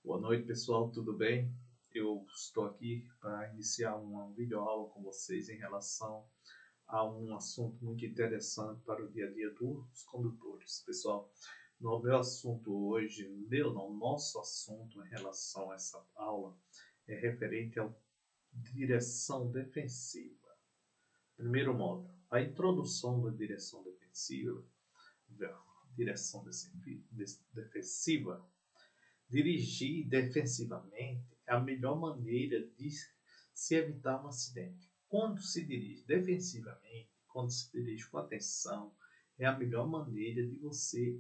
Boa noite, pessoal, tudo bem? Eu estou aqui para iniciar uma videoaula com vocês em relação a um assunto muito interessante para o dia a dia dos condutores. Pessoal, no meu assunto hoje, nosso assunto em relação a essa aula é referente à direção defensiva. Primeiro módulo, a introdução da direção defensiva. Defensiva. Dirigir defensivamente é a melhor maneira de se evitar um acidente. Quando se dirige defensivamente, quando se dirige com atenção, é a melhor maneira de você,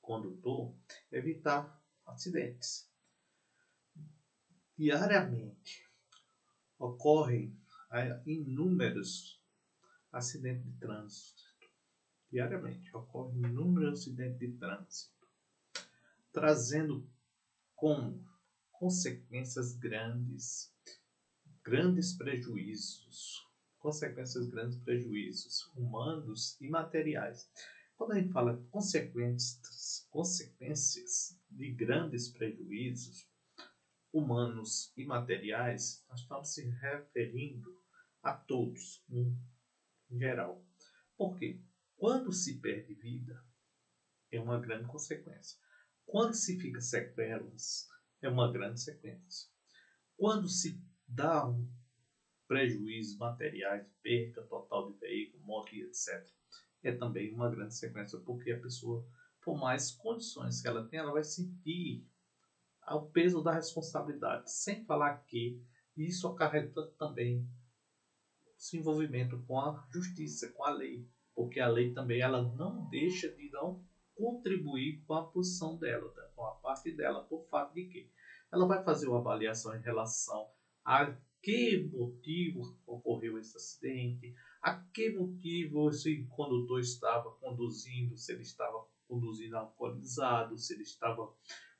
condutor, evitar acidentes. Diariamente ocorrem inúmeros acidentes de trânsito. Diariamente ocorrem inúmeros acidentes de trânsito, trazendo como consequências grandes prejuízos humanos e materiais. Quando a gente fala consequências de grandes prejuízos humanos e materiais, nós estamos se referindo a todos, em geral. Por quê? Quando se perde vida, é uma grande consequência. Quando se fica sequelas, é uma grande sequência. Quando se dá prejuízos materiais, perda total de veículo, morte, etc., é também uma grande sequência, porque a pessoa, por mais condições que ela tem, ela vai sentir o peso da responsabilidade. Sem falar que isso acarreta também esse envolvimento com a justiça, com a lei, porque a lei também ela não deixa de não contribuir com a posição dela, com a parte dela, por fato de que ela vai fazer uma avaliação em relação a que motivo ocorreu esse acidente, a que motivo esse condutor estava conduzindo, se ele estava conduzindo alcoolizado, se ele estava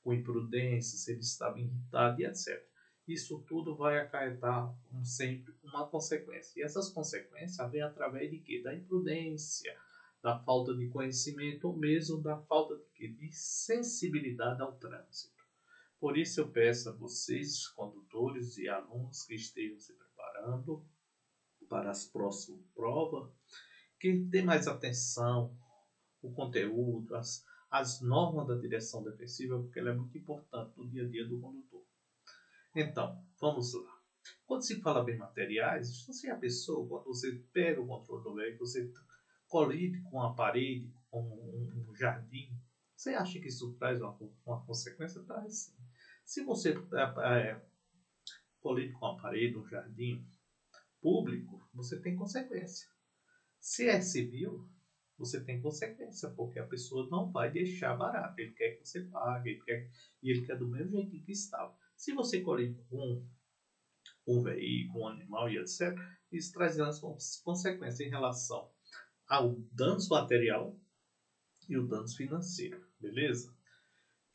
com imprudência, se ele estava irritado e etc. Isso tudo vai acarretar, como sempre, uma consequência. E essas consequências vêm através de quê? Da imprudência, da falta de conhecimento ou mesmo da falta de quê? De sensibilidade ao trânsito. Por isso eu peço a vocês, condutores e alunos que estejam se preparando para as próximas provas, que dê mais atenção ao conteúdo, as normas da direção defensiva, porque ela é muito importante no dia a dia do condutor. Então, vamos lá. Quando se fala bem materiais, você é a pessoa, quando você pega o controle do veículo, você colide com a parede, com um jardim, você acha que isso traz uma consequência? Traz sim. Se você colide com a parede, um jardim público, você tem consequência. Se é civil, você tem consequência, porque a pessoa não vai deixar barato. Ele quer que você pague, ele quer do mesmo jeito que estava. Se você colide com um veículo, um animal e etc., isso traz grandes consequências em relação ao dano material e o dano financeiro, beleza?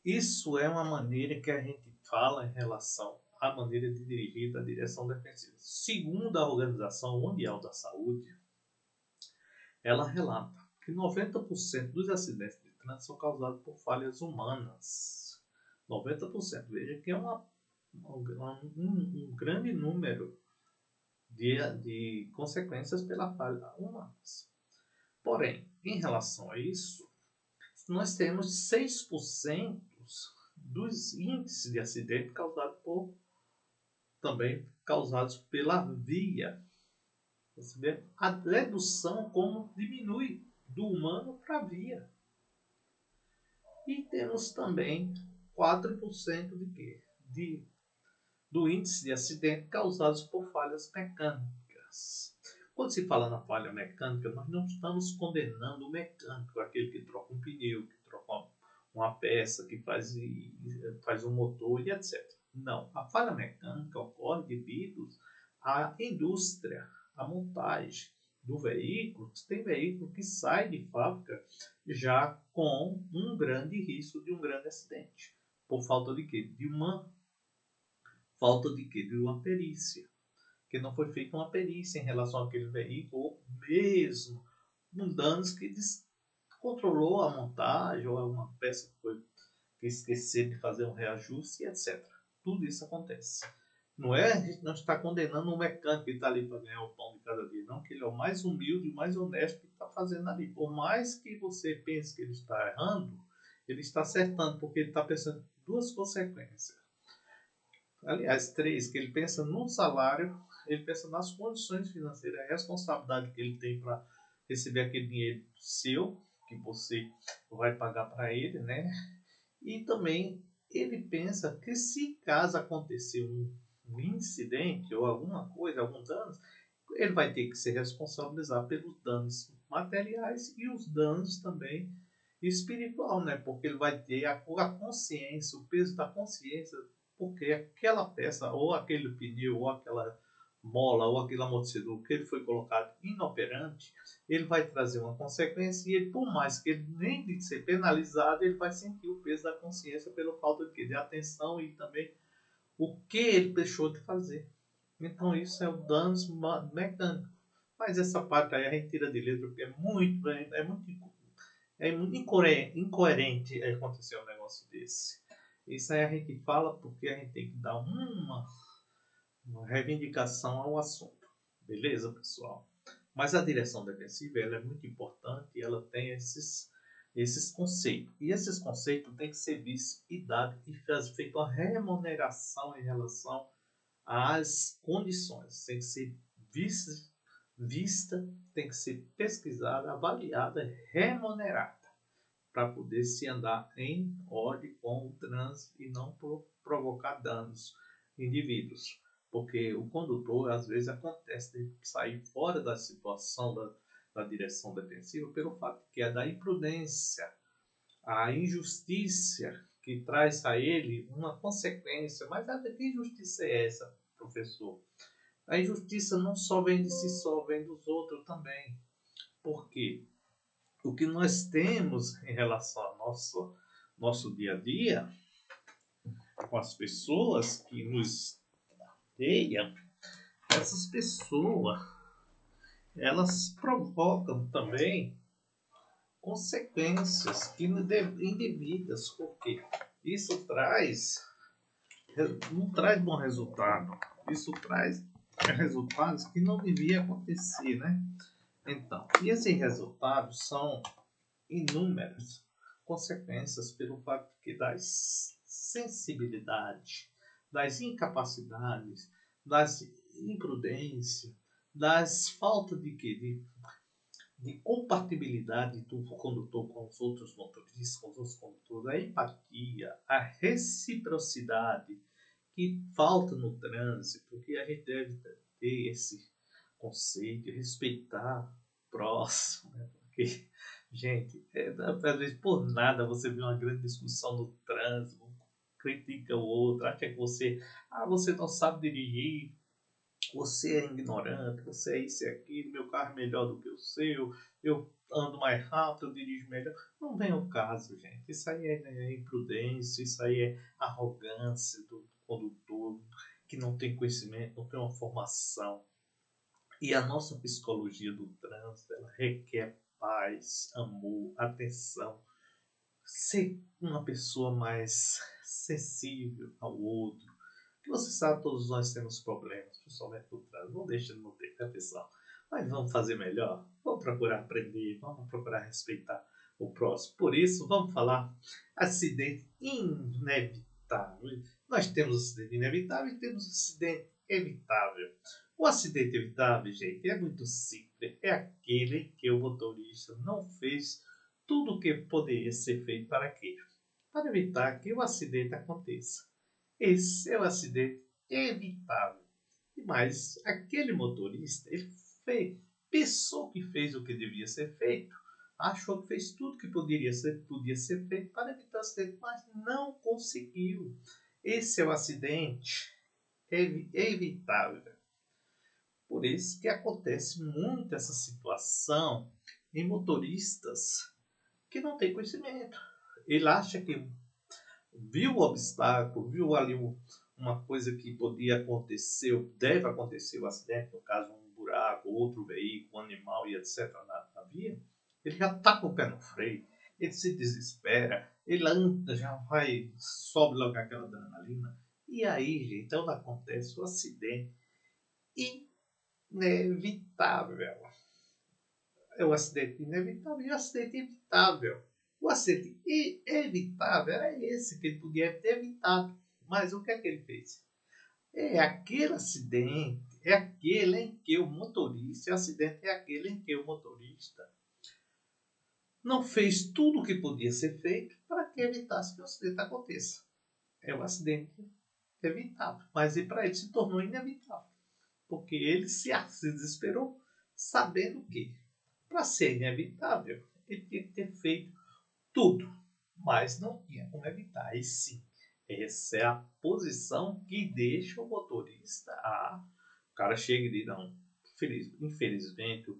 Isso é uma maneira que a gente fala em relação à maneira de dirigir da direção defensiva. Segundo a Organização Mundial da Saúde, ela relata que 90% dos acidentes de trânsito são causados por falhas humanas. 90%. Veja que é um grande número de consequências pela falha humanas. Porém, em relação a isso, nós temos 6% dos índices de acidente causados pela via. Você vê a redução como diminui do humano para a via. E temos também 4% de quê? Do índice de acidente causados por falhas mecânicas. Quando se fala na falha mecânica, nós não estamos condenando o mecânico, aquele que troca um pneu, que troca uma peça, que faz um motor e etc. Não, a falha mecânica ocorre devido à indústria, à montagem do veículo. Tem veículo que sai de fábrica já com um grande risco de um grande acidente. Por falta de quê? De uma perícia. Que não foi feita uma perícia em relação àquele veículo, ou mesmo um danos que descontrolou a montagem, ou uma peça esquecer de fazer um reajuste, etc. Tudo isso acontece. Não é, a gente não está condenando um mecânico que está ali para ganhar o pão de cada dia, não, que ele é o mais humilde, o mais honesto que está fazendo ali. Por mais que você pense que ele está errando, ele está acertando, porque ele está pensando em duas consequências. Aliás, três, que ele pensa no salário, ele pensa nas condições financeiras, a responsabilidade que ele tem para receber aquele dinheiro seu, que você vai pagar para ele, né? E também ele pensa que se caso acontecer um incidente ou alguma coisa, algum dano, ele vai ter que se responsabilizar pelos danos materiais e os danos também espiritual, né? Porque ele vai ter a consciência, o peso da consciência, porque aquela peça, ou aquele pneu, ou aquela mola, ou aquele amortecedor que ele foi colocado inoperante, ele vai trazer uma consequência e ele, por mais que ele nem de ser penalizado, ele vai sentir o peso da consciência pela falta de atenção e também o que ele deixou de fazer. Então isso é o danos mecânico. Mas essa parte aí a gente tira de letra porque é muito incoerente acontecer um negócio desse. Isso aí a gente fala porque a gente tem que dar uma reivindicação ao assunto. Beleza, pessoal? Mas a direção defensiva ela é muito importante e ela tem esses conceitos. E esses conceitos têm que ser vistos e dados e feita uma remuneração em relação às condições. Tem que ser vista, tem que ser pesquisada, avaliada, remunerada para poder se andar em ordem com o trânsito e não provocar danos em indivíduos. Porque o condutor, às vezes, acontece de sair fora da situação da direção defensiva pelo fato que é da imprudência, a injustiça que traz a ele uma consequência. Mas que injustiça é essa, professor? A injustiça não só vem de si só, vem dos outros também. Por quê? O que nós temos em relação ao nosso dia a dia, com as pessoas que nos rodeiam, essas pessoas, elas provocam também consequências indevidas, porque isso não traz bom resultado. Isso traz resultados que não devia acontecer, né? Então, e esses resultados são inúmeras consequências pelo fato que das sensibilidade, das incapacidades, das imprudência, das falta de compatibilidade do condutor com os outros motoristas, com os outros condutores, a empatia, a reciprocidade que falta no trânsito, que a gente deve ter esse conceito de respeitar o próximo, né? Porque, gente, às vezes por nada você vê uma grande discussão no trânsito, um critica o outro, acha que você não sabe dirigir, você é ignorante, você é isso e aquilo, meu carro é melhor do que o seu, eu ando mais rápido, eu dirijo melhor. Não vem ao caso, gente. Isso aí é imprudência, isso aí é arrogância do condutor que não tem conhecimento, não tem uma formação. E a nossa psicologia do trânsito, ela requer paz, amor, atenção, ser uma pessoa mais sensível ao outro. Que você sabe, todos nós temos problemas, principalmente no trânsito. Não deixa de não ter, tá, pessoal? Mas vamos fazer melhor. Vamos procurar aprender, vamos procurar respeitar o próximo. Por isso, vamos falar acidente inevitável. Nós temos acidente inevitável e temos acidente evitável. O acidente evitável, gente, é muito simples. É aquele que o motorista não fez tudo o que poderia ser feito para quê? Para evitar que o acidente aconteça. Esse é o acidente evitável. Mas aquele motorista, ele pensou que fez o que devia ser feito, achou que fez tudo que podia ser feito para evitar o acidente, mas não conseguiu. Esse é o acidente evitável. Por isso que acontece muito essa situação em motoristas que não têm conhecimento. Ele acha que viu o obstáculo, viu ali uma coisa que podia acontecer, deve acontecer o acidente, no caso um buraco, outro veículo, um animal e etc. na via, ele já está com o pé no freio. ele se desespera, ele anda, já vai, sobe logo aquela adrenalina. E aí, gente, então acontece o acidente inevitável. É o acidente inevitável e o acidente evitável. O acidente evitável era esse que ele podia ter evitado. Mas o que é que ele fez? É aquele acidente, é aquele em que o motorista, o acidente é aquele em que o motorista não fez tudo o que podia ser feito para que evitasse que o acidente aconteça. É o acidente evitável, mas para ele se tornou inevitável, porque ele se desesperou sabendo que, para ser inevitável, ele tinha que ter feito tudo, mas não tinha como evitar. E sim, essa é a posição que deixa o motorista. O cara chega e diz, não, infelizmente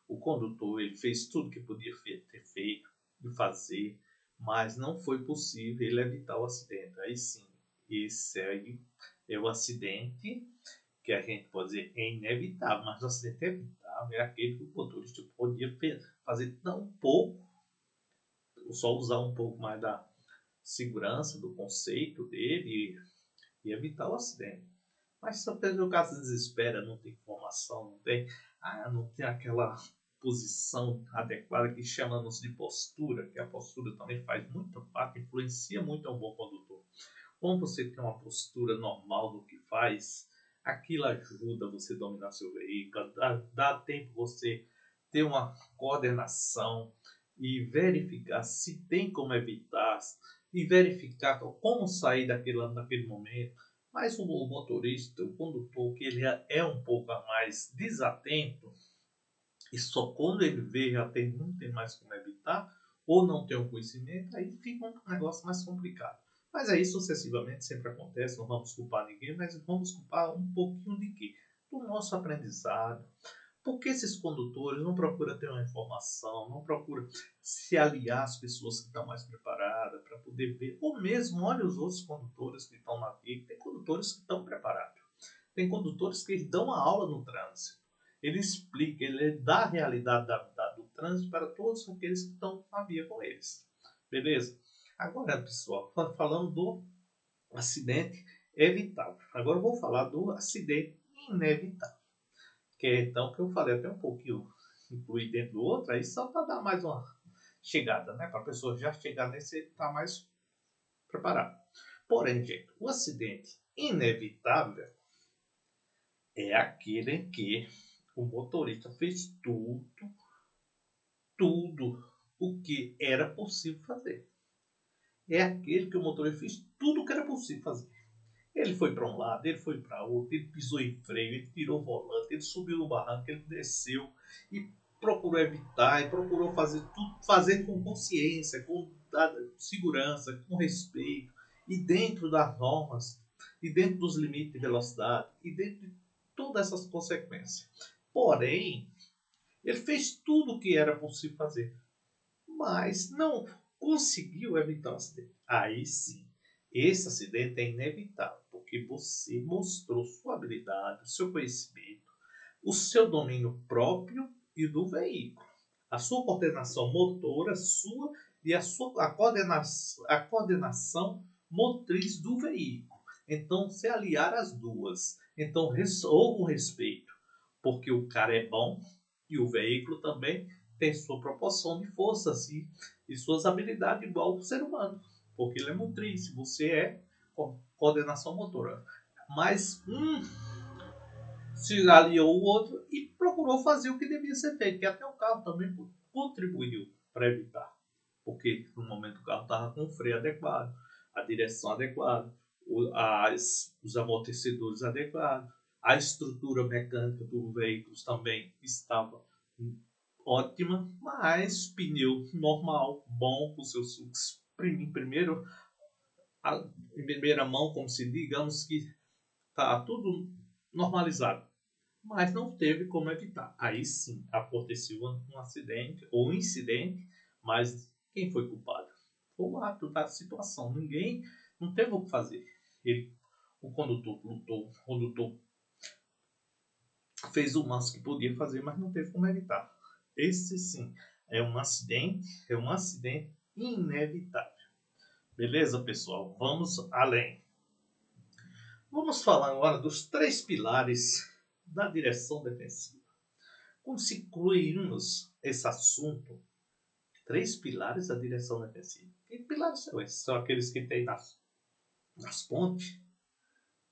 o condutor ele fez tudo que podia ter feito e fazer, mas não foi possível ele evitar o acidente. Aí sim, esse aí é o acidente que a gente pode dizer é inevitável, mas o acidente evitável é aquele que o motorista podia fazer tão pouco, ou só usar um pouco mais da segurança, do conceito dele e evitar o acidente. Mas se o caso se desespera, não tem informação, não tem aquela posição adequada que chamamos de postura, que a postura também faz muita parte, influencia muito a um bom condutor. Quando você tem uma postura normal do que faz, aquilo ajuda você a dominar seu veículo, dá tempo você ter uma coordenação e verificar se tem como evitar e verificar como sair daquele momento. Mas o motorista, o condutor, que ele é um pouco a mais desatento, e só quando ele vê não tem mais como evitar, ou não tem o conhecimento, aí fica um negócio mais complicado. Mas aí sucessivamente sempre acontece, não vamos culpar ninguém, mas vamos culpar um pouquinho de quê? Do nosso aprendizado. Por que esses condutores não procuram ter uma informação, não procuram se aliar às pessoas que estão mais preparadas para poder ver, ou mesmo olha os outros condutores que estão na via, tem condutores que estão preparados. Tem condutores que dão uma aula no trânsito. Ele explica, ele dá a realidade do trânsito para todos aqueles que estão na via com eles. Beleza? Agora, pessoal, falando do acidente evitável. Agora eu vou falar do acidente inevitável. Que é então que eu falei até um pouquinho incluir dentro do outro, aí só para dar mais uma chegada, né? Para a pessoa já chegar nesse e estar mais preparado. Porém, gente, o acidente inevitável é aquele em que o motorista fez tudo o que era possível fazer. É aquele que o motorista fez tudo o que era possível fazer. Ele foi para um lado, ele foi para outro, ele pisou em freio, ele tirou o volante, ele subiu no barranco, ele desceu e procurou evitar, e procurou fazer tudo, fazer com consciência, com segurança, com respeito, e dentro das normas, e dentro dos limites de velocidade, e dentro de todas essas consequências. Porém, ele fez tudo o que era possível fazer, mas não conseguiu evitar o acidente. Aí sim, esse acidente é inevitável, porque você mostrou sua habilidade, o seu conhecimento, o seu domínio próprio e do veículo. A sua coordenação motora sua e a coordenação motriz do veículo. Então, se aliar as duas. Então, houve um respeito, porque o cara é bom e o veículo também tem sua proporção de força assim, e suas habilidades igual ao ser humano, porque ele é motriz, você é coordenação motora. Mas se aliou o outro e procurou fazer o que devia ser feito, que até o carro também contribuiu para evitar, porque no momento o carro estava com o freio adequado, a direção adequada, os amortecedores adequados, a estrutura mecânica do veículo também estava ótima, mas pneu normal, bom, com seus sucos em primeira mão, como se digamos que está tudo normalizado, mas não teve como evitar. Aí sim aconteceu um acidente ou um incidente, mas quem foi culpado? Foi o ato da situação. Ninguém não teve o que fazer. O condutor lutou, o condutor fez o máximo que podia fazer, mas não teve como evitar. Esse sim é um acidente inevitável. Beleza, pessoal? Vamos além. Vamos falar agora dos 3 pilares da direção defensiva. Quando se incluímos esse assunto, 3 pilares da direção defensiva. Que pilares são esses? São aqueles que tem nas pontes?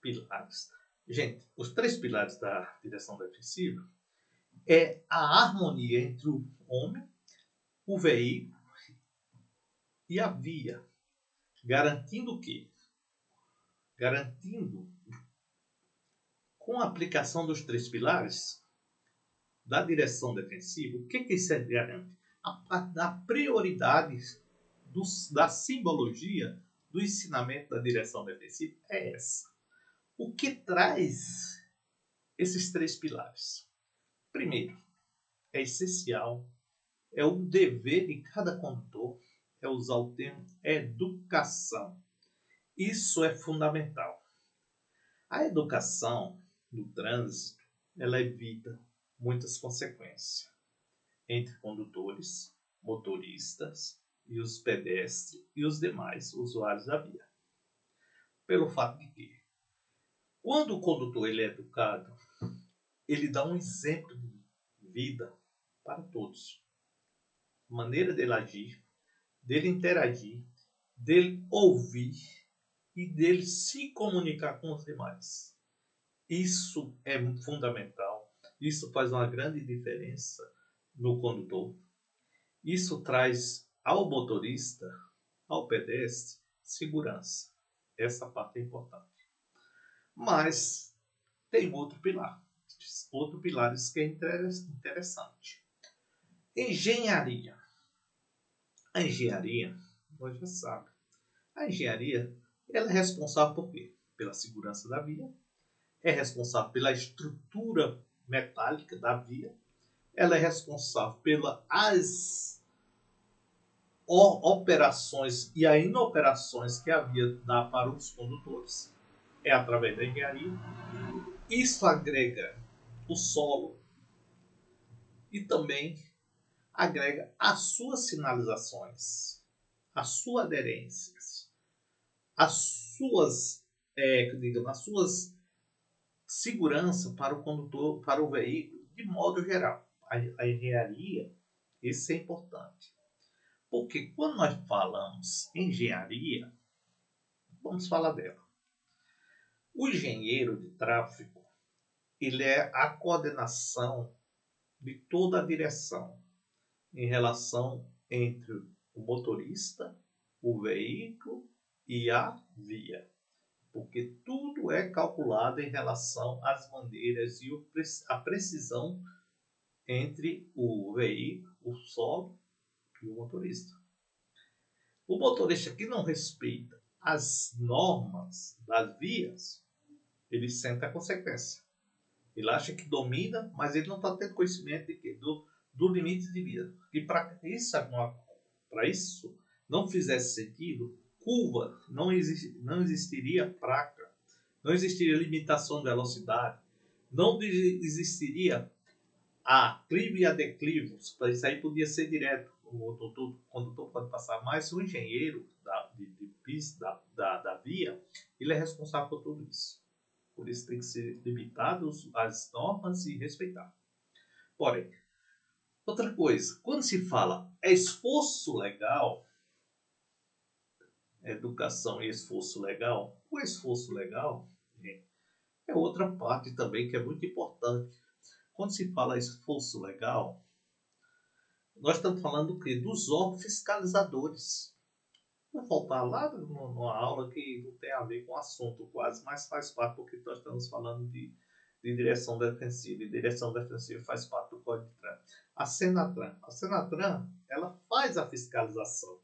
Pilares. Gente, os 3 pilares da direção defensiva é a harmonia entre o homem, o veículo e a via. Garantindo o quê? Garantindo, com a aplicação dos 3 pilares da direção defensiva, o que isso garante? A prioridade da simbologia do ensinamento da direção defensiva é essa. O que traz esses 3 pilares? Primeiro, é essencial, é o dever de cada condutor, é usar o termo educação. Isso é fundamental. A educação no trânsito, ela evita muitas consequências entre condutores, motoristas e os pedestres e os demais usuários da via. Pelo fato de que, quando o condutor ele é educado, ele dá um exemplo de vida para todos. A maneira dele agir, dele interagir, dele ouvir e dele se comunicar com os demais. Isso é fundamental. Isso faz uma grande diferença no condutor. Isso traz ao motorista, ao pedestre, segurança. Essa parte é importante. Mas tem outro pilar. Outro pilar que é interessante. Engenharia. A engenharia, nós já sabemos. A engenharia, ela é responsável por quê? Pela segurança da via. É responsável pela estrutura metálica da via. Ela é responsável pelas operações e as inoperações que a via dá para os condutores. É através da engenharia. Isso agrega o solo e também agrega as suas sinalizações, as suas aderências, as suas, as suas segurança para o condutor, para o veículo, de modo geral. A engenharia, isso é importante. Porque quando nós falamos em engenharia, vamos falar dela. O engenheiro de tráfego, ele é a coordenação de toda a direção em relação entre o motorista, o veículo e a via. Porque tudo é calculado em relação às maneiras e a precisão entre o veículo, o solo e o motorista. O motorista que não respeita as normas das vias, ele sente a consequência. Ele acha que domina, mas ele não está tendo conhecimento de quê? Do limite de via. E para isso não fizesse sentido, curva, não existiria placa, não existiria limitação de velocidade, não existiria a clive e a declive. Isso aí podia ser direto. O condutor pode passar, mas o engenheiro da via, ele é responsável por tudo isso. Por isso tem que ser limitado às normas e respeitar. Porém, outra coisa, quando se fala esforço legal, educação e esforço legal, o esforço legal é outra parte também que é muito importante. Quando se fala esforço legal, nós estamos falando do quê? Dos órgãos fiscalizadores. Vou voltar lá numa aula que não tem a ver com o assunto quase, mas faz parte porque nós estamos falando de direção defensiva. E direção defensiva faz parte do Código de Trânsito. A Senatran, ela faz a fiscalização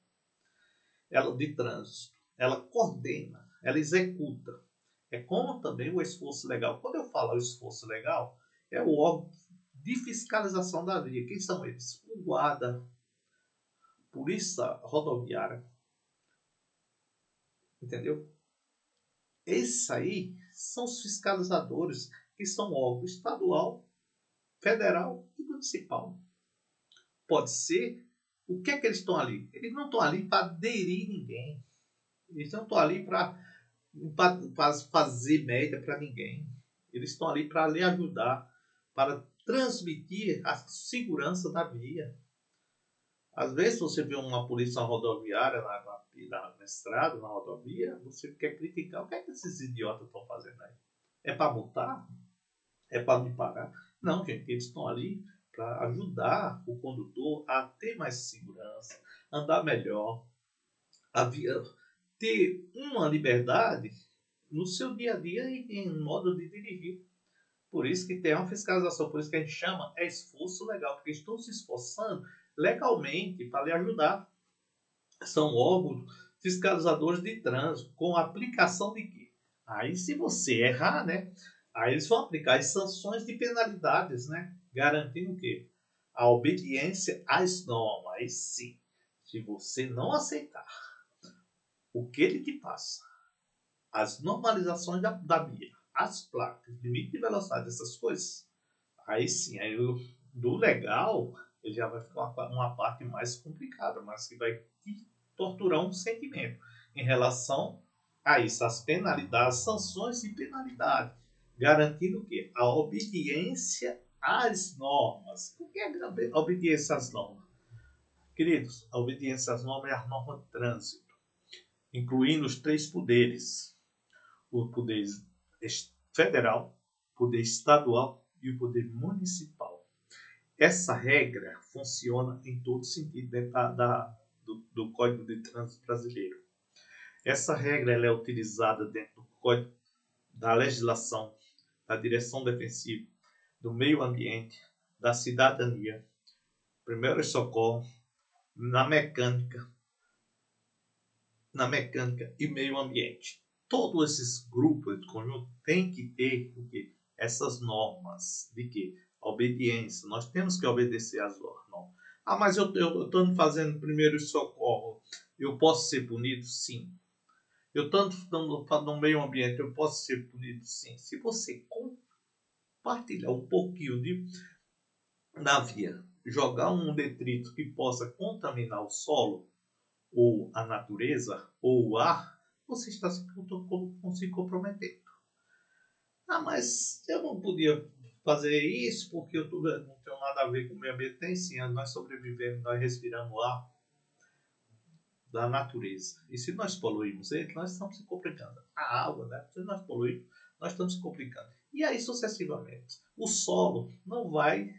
de trânsito. Ela coordena, ela executa. É como também o esforço legal. Quando eu falo esforço legal, é o órgão de fiscalização da via. Quem são eles? O guarda, polícia rodoviária. Entendeu? Esses aí são os fiscalizadores, que são órgão estadual, federal e municipal. Pode ser O que é que eles estão ali? Eles não estão ali para aderir ninguém. Eles não estão ali para fazer média para ninguém. Eles estão ali para lhe ajudar, para transmitir a segurança da via. Às vezes você vê uma polícia rodoviária na estrada, na rodovia, você quer criticar. O que é que esses idiotas estão fazendo aí? É para multar? É para me parar? Não, gente, eles estão ali para ajudar o condutor a ter mais segurança, andar melhor, a ter uma liberdade no seu dia a dia e em modo de dirigir. Por isso que tem uma fiscalização, por isso que a gente chama esforço legal, porque estão se esforçando legalmente para lhe ajudar. São órgãos fiscalizadores de trânsito, com aplicação de quê? Aí se você errar, né? Aí eles vão aplicar as sanções de penalidades, né? Garantindo o quê? A obediência às normas. Aí sim, se você não aceitar o que ele te passa, as normalizações da via, as placas, limite de velocidade, essas coisas, aí sim, aí do legal, ele já vai ficar uma parte mais complicada, mas que vai te torturar um sentimento em relação a isso, as penalidades, as sanções e penalidades, garantindo o quê? A obediência às normas. O que é a obediência às normas? Queridos, a obediência às normas é a norma de trânsito, incluindo os três poderes: o poder federal, o poder estadual e o poder municipal. Essa regra funciona em todo sentido dentro do Código de Trânsito brasileiro. Essa regra ela é utilizada dentro do Código da legislação, da direção defensiva, do meio ambiente, da cidadania, primeiros socorros, na mecânica e meio ambiente. Todos esses grupos de conjunto têm que ter o quê? Essas normas de que a obediência, nós temos que obedecer às normas. Ah, mas eu estou fazendo primeiro socorro, eu posso ser punido? Sim. Eu estou no meio ambiente, eu posso ser punido? Sim. Se você compartilhar um pouquinho na via, jogar um detrito que possa contaminar o solo, ou a natureza, ou o ar, você está se comprometendo. Ah, mas eu não podia fazer isso porque eu não tenho nada a ver com o meio ambiente. Tem sim, nós sobrevivemos, nós respiramos o ar da natureza. E se nós poluímos ele, nós estamos se complicando. A água, né? Se nós poluímos, nós estamos se complicando. E aí sucessivamente. O solo não vai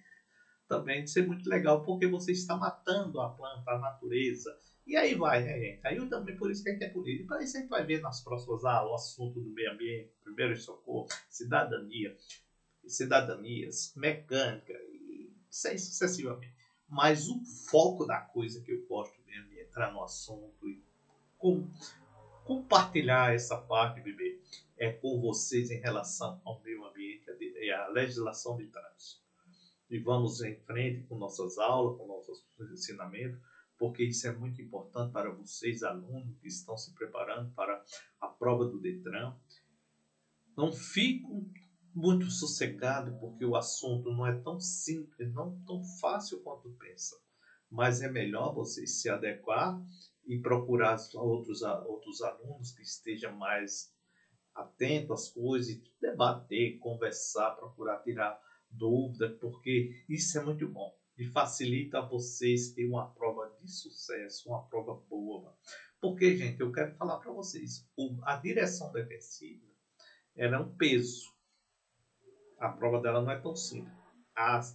também ser muito legal, porque você está matando a planta, a natureza. E aí vai, né, gente? Aí também por isso que a gente é punido. E para isso a gente vai ver nas próximas aulas o assunto do meio ambiente, primeiro socorro, cidadanias, mecânica, e isso aí sucessivamente. Mas o foco da coisa que eu gosto mesmo de entrar no assunto e compartilhar essa parte, bebê, é com vocês em relação ao meio ambiente e à legislação de trânsito. E vamos em frente com nossas aulas, com nossos ensinamentos, porque isso é muito importante para vocês, alunos que estão se preparando para a prova do Detran. Não fico muito sossegado, porque o assunto não é tão simples, não tão fácil quanto pensa. Mas é melhor vocês se adequar e procurar outros alunos que estejam mais atentos às coisas, debater, conversar, procurar tirar dúvida, porque isso é muito bom e facilita a vocês ter uma prova de sucesso, uma prova boa. Porque, gente, eu quero falar para vocês, a direção defensiva, ela é um peso. A prova dela não é tão simples. A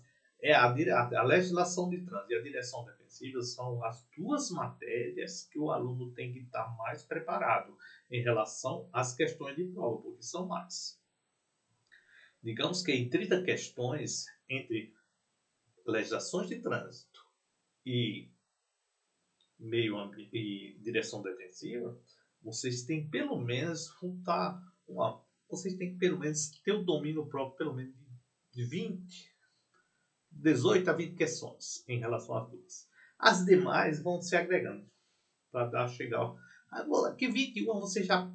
legislação de trânsito e a direção defensiva são as duas matérias que o aluno tem que estar mais preparado em relação às questões de prova, porque são mais. Digamos que em 30 questões entre legislações de trânsito e meio ambiente e direção defensiva, vocês têm pelo menos vocês têm que pelo menos ter o domínio próprio pelo menos de 18 a 20 questões em relação às duas. As demais vão se agregando para chegar. Agora, que 21 você já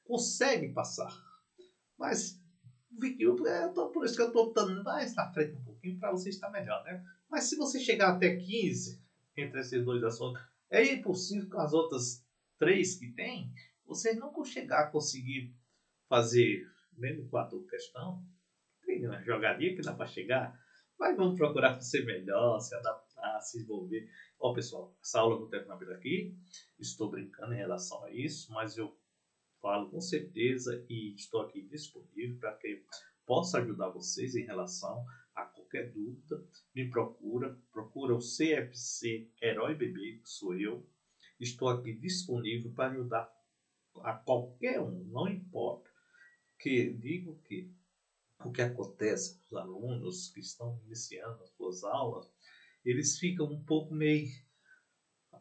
consegue passar. Mas 21, por isso que eu estou dando mais na frente um pouquinho para você estar melhor, né? Mas se você chegar até 15, entre esses dois assuntos. É impossível com as outras três que tem, vocês não vão chegar a conseguir fazer, mesmo com a tua questão, tem uma jogadinha que dá para chegar, mas vamos procurar ser melhor, se adaptar, se envolver. Ó, pessoal, essa aula não termina por aqui, estou brincando em relação a isso, mas eu falo com certeza e estou aqui disponível para que possa ajudar vocês em relação a qualquer dúvida. Me procura o CFC Herói Bebê, que sou eu. Estou aqui disponível para ajudar a qualquer um, não importa. Que digo que o que acontece com os alunos que estão iniciando as suas aulas, eles ficam um pouco meio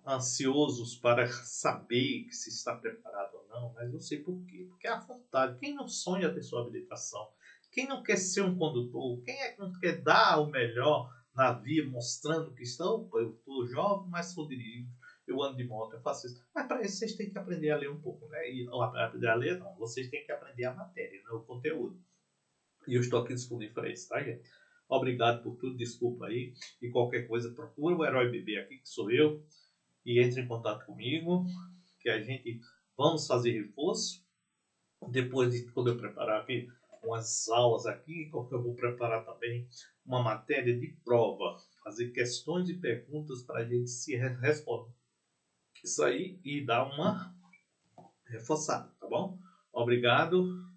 ansiosos para saber que se está preparado ou não, mas não sei por quê. Porque é a vontade. Quem não sonha ter sua habilitação? Quem não quer ser um condutor? Quem é que não quer dar o melhor na via, mostrando que estão? Eu estou jovem, mas sou dirigido. Eu ando de moto, eu faço isso. Mas para isso vocês têm que aprender a ler um pouco, né? E aprender a ler, não. Vocês têm que aprender a matéria, né? O conteúdo. E eu estou aqui disponível para isso, tá, gente? Obrigado por tudo, desculpa aí. E qualquer coisa, procura o Herói Bebê aqui, que sou eu, e entre em contato comigo, que a gente vamos fazer reforço. Depois de quando eu preparar aqui umas aulas aqui, eu vou preparar também uma matéria de prova, fazer questões e perguntas para a gente se responder isso aí e dar uma reforçada, tá bom? Obrigado